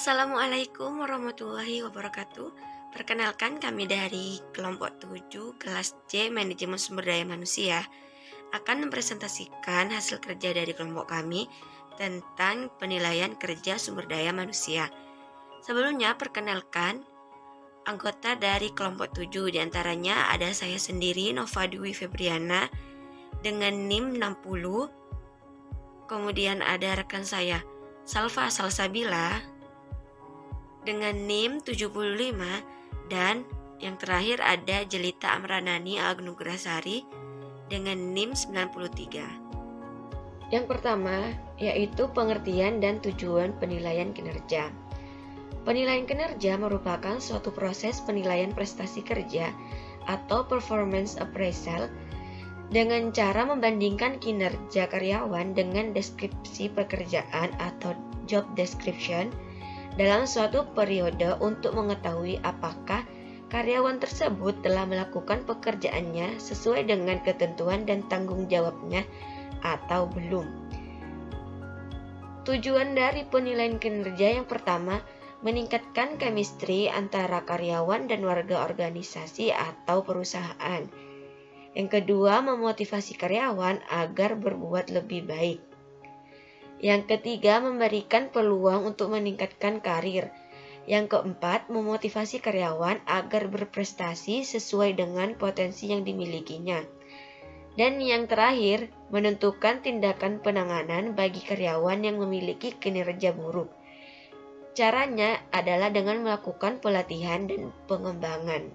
Assalamualaikum warahmatullahi wabarakatuh. Perkenalkan kami dari kelompok 7 kelas C Manajemen Sumber Daya Manusia akan mempresentasikan hasil kerja dari kelompok kami tentang penilaian kerja sumber daya manusia. Sebelumnya perkenalkan anggota dari kelompok 7 diantaranya ada saya sendiri Nova Dwi Febriana dengan NIM 60. Kemudian ada rekan saya Salva Salsabila dengan NIM 75 dan yang terakhir ada Jelita Amranani Agnugrasari dengan NIM 93. Yang pertama yaitu pengertian dan tujuan penilaian kinerja. Penilaian kinerja merupakan suatu proses penilaian prestasi kerja atau performance appraisal dengan cara membandingkan kinerja karyawan dengan deskripsi pekerjaan atau job description dalam suatu periode untuk mengetahui apakah karyawan tersebut telah melakukan pekerjaannya sesuai dengan ketentuan dan tanggung jawabnya atau belum. Tujuan dari penilaian kinerja yang pertama, meningkatkan chemistry antara karyawan dan warga organisasi atau perusahaan. Yang kedua, memotivasi karyawan agar berbuat lebih baik. Yang ketiga, memberikan peluang untuk meningkatkan karir. Yang keempat, memotivasi karyawan agar berprestasi sesuai dengan potensi yang dimilikinya. Dan yang terakhir, menentukan tindakan penanganan bagi karyawan yang memiliki kinerja buruk. Caranya adalah dengan melakukan pelatihan dan pengembangan.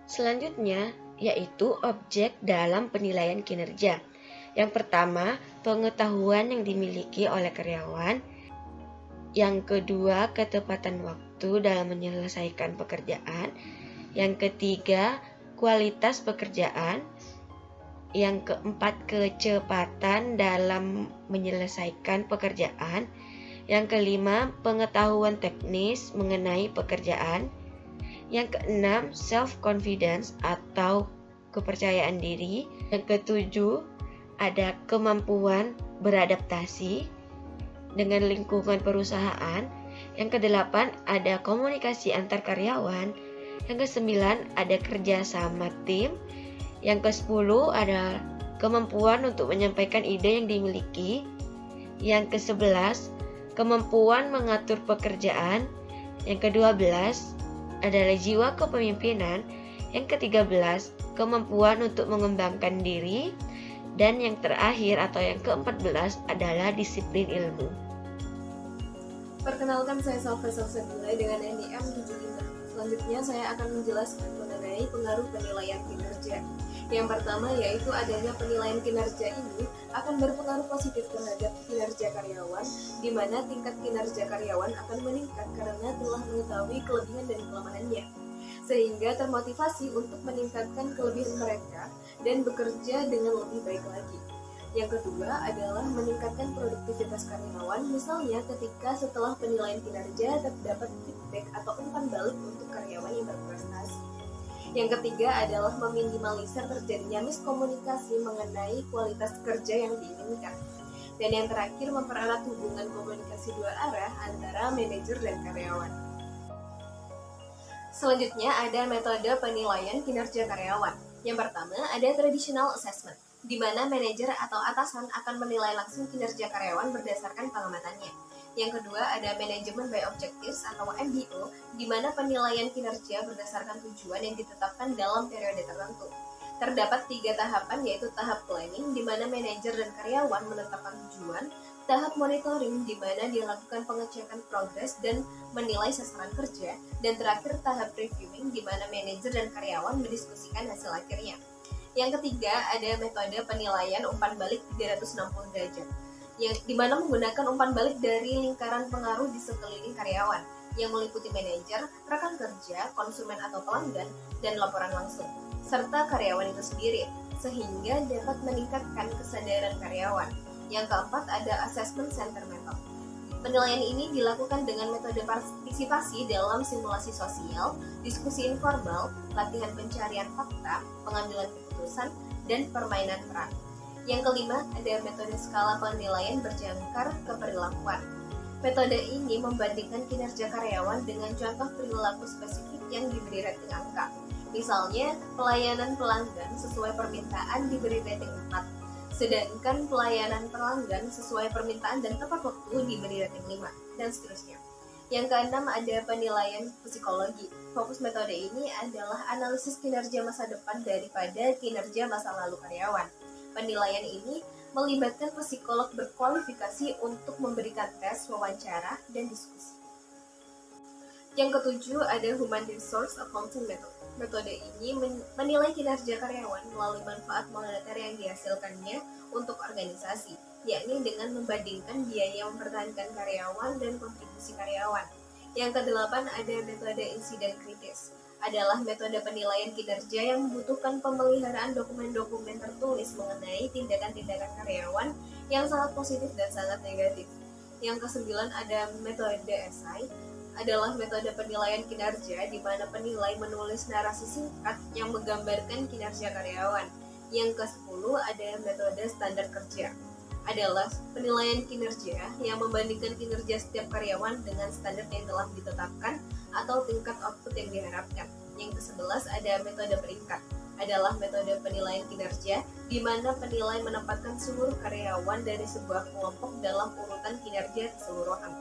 Selanjutnya, yaitu objek dalam penilaian kinerja. Yang pertama, pengetahuan yang dimiliki oleh karyawan. Yang kedua, ketepatan waktu dalam menyelesaikan pekerjaan. Yang ketiga, kualitas pekerjaan. Yang keempat, kecepatan dalam menyelesaikan pekerjaan. Yang kelima, pengetahuan teknis mengenai pekerjaan. Yang keenam, self-confidence atau kepercayaan diri. Yang ketujuh, ada kemampuan beradaptasi dengan lingkungan perusahaan. Yang kedelapan, ada komunikasi antar karyawan. Yang kesembilan, ada kerja sama tim. Yang kesepuluh, ada kemampuan untuk menyampaikan ide yang dimiliki. Yang kesebelas, kemampuan mengatur pekerjaan. Yang kedua belas, adalah jiwa kepemimpinan. Yang ketiga belas, kemampuan untuk mengembangkan diri. Dan yang terakhir atau yang ke-14 adalah disiplin ilmu. Perkenalkan, saya Salva Salsabila dengan NIM 75. Selanjutnya saya akan menjelaskan mengenai pengaruh penilaian kinerja. Yang pertama yaitu adanya penilaian kinerja ini akan berpengaruh positif terhadap kinerja karyawan, di mana tingkat kinerja karyawan akan meningkat karena telah mengetahui kelebihan dan kelemahannya, sehingga termotivasi untuk meningkatkan kelebihan mereka dan bekerja dengan lebih baik lagi. Yang kedua adalah meningkatkan produktivitas karyawan, misalnya ketika setelah penilaian kinerja terdapat feedback atau umpan balik untuk karyawan yang berprestasi. Yang ketiga adalah meminimalisir terjadinya miskomunikasi mengenai kualitas kerja yang diinginkan. Dan yang terakhir, mempererat hubungan komunikasi dua arah antara manajer dan karyawan. Selanjutnya ada metode penilaian kinerja karyawan. Yang pertama ada traditional assessment, di mana manajer atau atasan akan menilai langsung kinerja karyawan berdasarkan pengamatannya. Yang kedua ada manajemen by objectives atau MBO, di mana penilaian kinerja berdasarkan tujuan yang ditetapkan dalam periode tertentu. Terdapat 3 tahapan, yaitu tahap planning, di mana manajer dan karyawan menetapkan tujuan, tahap monitoring, di mana dilakukan pengecekan progres dan menilai sasaran kerja, dan terakhir tahap reviewing, di mana manajer dan karyawan mendiskusikan hasil akhirnya. Yang ketiga ada metode penilaian umpan balik 360 derajat, yang dimana menggunakan umpan balik dari lingkaran pengaruh di sekeliling karyawan, yang meliputi manajer, rekan kerja, konsumen atau pelanggan, dan laporan langsung, serta karyawan itu sendiri, sehingga dapat meningkatkan kesadaran karyawan. Yang keempat ada assessment center method. Penilaian ini dilakukan dengan metode partisipasi dalam simulasi sosial, diskusi informal, latihan pencarian fakta, pengambilan keputusan, dan permainan peran. Yang kelima ada metode skala penilaian berjangkar keperilakuan. Metode ini membandingkan kinerja karyawan dengan contoh perilaku spesifik yang diberi rating angka. Misalnya, pelayanan pelanggan sesuai permintaan diberi rating 4, sedangkan pelayanan pelanggan sesuai permintaan dan tepat waktu diberi rating 5, dan seterusnya. Yang keenam ada penilaian psikologi. Fokus metode ini adalah analisis kinerja masa depan daripada kinerja masa lalu karyawan. Penilaian ini melibatkan psikolog berkualifikasi untuk memberikan tes, wawancara, dan diskusi. Yang ketujuh ada Human Resource Accounting Method. Metode ini menilai kinerja karyawan melalui manfaat moneter yang dihasilkannya untuk organisasi, yakni dengan membandingkan biaya mempertahankan karyawan dan kontribusi karyawan. Yang kedelapan ada metode insiden kritis. Adalah metode penilaian kinerja yang membutuhkan pemeliharaan dokumen-dokumen tertulis mengenai tindakan-tindakan karyawan yang sangat positif dan sangat negatif. Yang kesembilan ada metode esai. Adalah metode penilaian kinerja di mana penilai menulis narasi singkat yang menggambarkan kinerja karyawan. Yang ke-10 ada metode standar kerja. Adalah penilaian kinerja yang membandingkan kinerja setiap karyawan dengan standar yang telah ditetapkan atau tingkat output yang diharapkan. Yang ke-11 ada metode peringkat. Adalah metode penilaian kinerja di mana penilai menempatkan seluruh karyawan dari sebuah kelompok dalam urutan kinerja keseluruhan.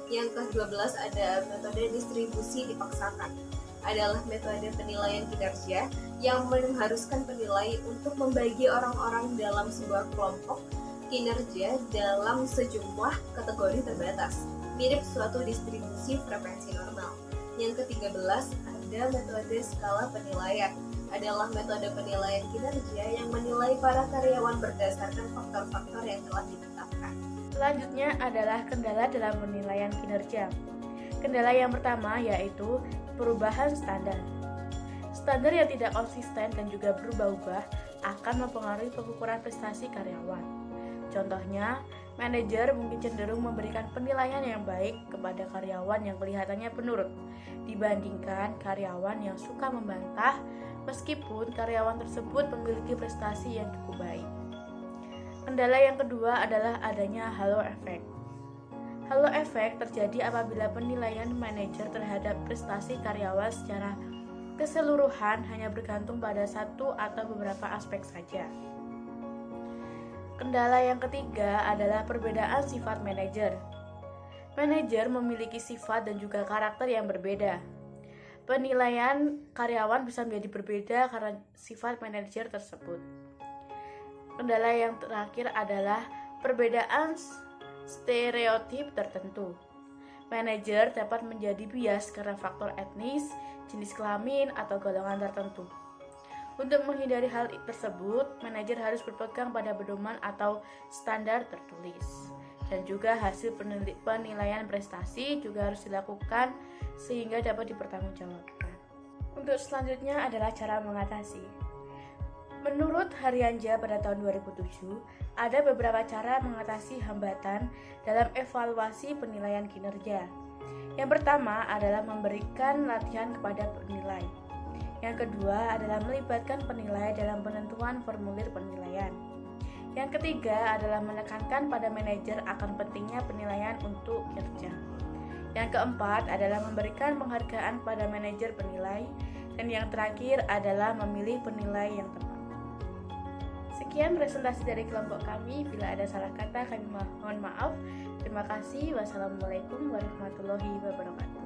Yang ke-12 ada metode distribusi dipaksakan. Adalah metode penilaian kinerja yang mengharuskan penilai untuk membagi orang-orang dalam sebuah kelompok kinerja dalam sejumlah kategori terbatas, mirip suatu distribusi frekuensi normal. Yang ke-13 ada metode skala penilaian. Adalah metode penilaian kinerja yang menilai para karyawan berdasarkan faktor-faktor yang telah ditetapkan. Selanjutnya adalah kendala dalam penilaian kinerja. Kendala yang pertama yaitu perubahan standar. Standar yang tidak konsisten dan juga berubah-ubah akan mempengaruhi pengukuran prestasi karyawan. Contohnya, manajer mungkin cenderung memberikan penilaian yang baik kepada karyawan yang kelihatannya penurut dibandingkan karyawan yang suka membantah meskipun karyawan tersebut memiliki prestasi yang cukup baik. Kendala yang kedua adalah adanya halo effect. Halo effect terjadi apabila penilaian manajer terhadap prestasi karyawan secara keseluruhan hanya bergantung pada satu atau beberapa aspek saja. Kendala yang ketiga adalah perbedaan sifat manajer. Manajer memiliki sifat dan juga karakter yang berbeda. Penilaian karyawan bisa menjadi berbeda karena sifat manajer tersebut. Kendala yang terakhir adalah perbedaan stereotip tertentu. Manajer dapat menjadi bias karena faktor etnis, jenis kelamin, atau golongan tertentu. Untuk menghindari hal tersebut, manajer harus berpegang pada pedoman atau standar tertulis. Dan juga hasil penilaian prestasi juga harus dilakukan sehingga dapat dipertanggungjawabkan. Untuk selanjutnya adalah cara mengatasi. Menurut Haryanja pada tahun 2007, ada beberapa cara mengatasi hambatan dalam evaluasi penilaian kinerja. Yang pertama adalah memberikan latihan kepada penilai. Yang kedua adalah melibatkan penilai dalam penentuan formulir penilaian. Yang ketiga adalah menekankan pada manajer akan pentingnya penilaian untuk kinerja. Yang keempat adalah memberikan penghargaan pada manajer penilai. Dan yang terakhir adalah memilih penilai yang tepat. Sekian presentasi dari kelompok kami. Bila ada salah kata, kami mohon maaf. Terima kasih. Wassalamualaikum warahmatullahi wabarakatuh.